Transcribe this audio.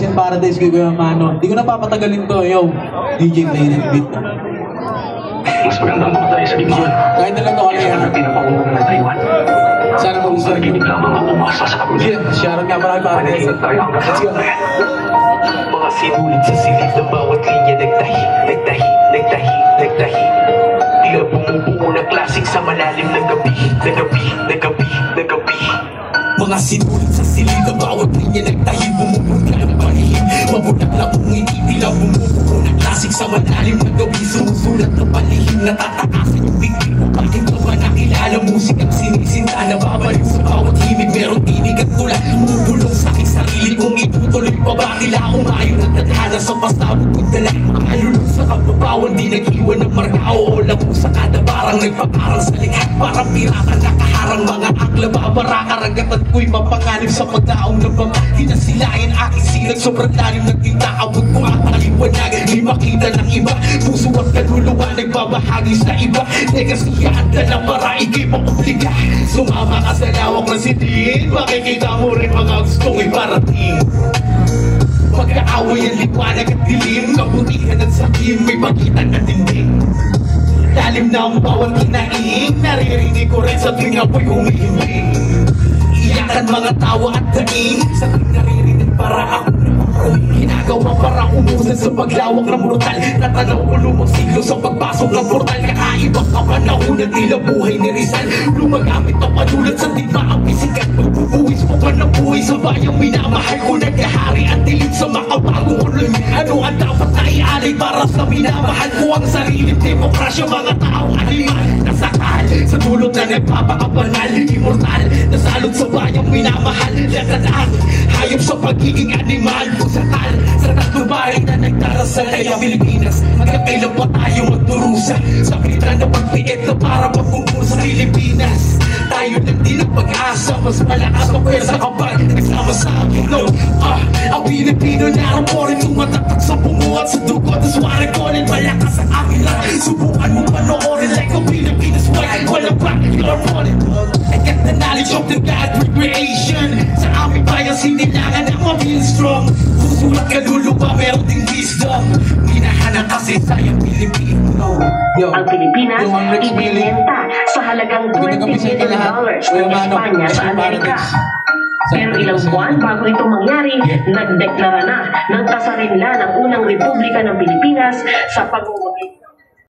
in Paradise kay Kuya Mano. Di ko na papatagalin to. Yo, DJ play ng beat. Mas magandang doon tayo sa liman. Kahit na lang to kaya yan. Pinapakulong ng Taiwan. Sana mo gusto. Panaginip lamang ang umasa sa kapatid. Sharon nga pala kay Paradise. Panaginip tayo hanggang sa kapatid. Mga sinulit sa silid ng bawat linya. Nagtahi, nagtahi, nagtahi, nagtahi. Tila bumubuo ng klasik sa malalim ng gabi. Nagabi, nagabi, nagabi. Mga sinulit sa silid ng bawat linya. Nagtahi, bumubugla ng palihim. Mabunak na kung hindi tila bumubuo ng klasik sa malalim ng gabi. Sumusulat ng palihim. Natatakasan yung bigli mo. Bakit ka ba nakilala? Musikang sinisinta na babalik sa bawat himig. Meron tinig at tulad. Bumubulong sa aking sarili kung itutuloy pa ba nila. Umayon at tadhana sa pasabot. Pagdala makalulong sa kababawan. Di nag-iwan ng markao o labo sa kada barang. Nagpaparang sa likhat. Parang pirata nakaharang mga akla. Babara karagatan ko'y mapangalim sa pagdaong ng baba. Hinasilayan aking silag. Sobrang lalim ng tinta. Abot ko ang paliwanag. Di makita ng iba. Puso at kaluluwa. Nagbabahagi sa iba. Negasiyahan ka lang para ikay maobliga. Sumama ka sa lawak ng sitin. Makikita mo rin mga gustong iparating. Pagkaaway ang liwanag at dilim. Kabutihan at sakim. May pagitan na dinding. Lalim na ang bawat kinaing. Naririnig ko rin sa tuwing apoy humihimbing. Iyakan mga tawa at daing. Sa tuwing naririnig para ako ginagawa para umusan sa paglawak ng brutal. Natanaw ko lumang siglo sa pagpasok ng portal. Kakaibang kapanahon na tila buhay ni Rizal. Lumagamit ang panulat sa tigma ang pisikat. Magbubuwis pa ba ng buhay sa bayang minamahal ko. Nagkahari at dilim sa makabagong kulay. Ano ang dapat na ialay para sa minamahal ko? Ang sariling demokrasya, mga taong aliman. Nasakal sa dulot na nagpapakabanal. Immortal, nasalot sa bayang minamahal. Latanang hayop sa pagiging animal. Pusakal sa tatlubahin na nagdarasal. Kaya Pilipinas, hanggang kailan pa tayo magdurusa sa pita na pagpiit na para magkumpul sa Pilipinas. Tayo lang din ang pag-asa. Mas malakas ang pwersa kapag nagsama sa akin. No, ang Pilipino naroon po rin tumatatak sa bungo at sa dugo. Taswari ko rin malakas ang akin lang. Subukan mo panoorin like a Pilipinas white. Walang back, you're on it. I get the knowledge of the God recreation. Sa aming bayan sinilangan ang mabili strong. Susulat ka luluwa, meron ding wisdom. Minahanap kasi sayang Pilipino. Ang Pilipinas ibinenta sa halagang $20 million ng Espanya sa Amerika. Pero ilang buwan bago ito mangyari, nagdeklara na ng kasarinlan ang unang Republika ng Pilipinas sa pag-uwagay.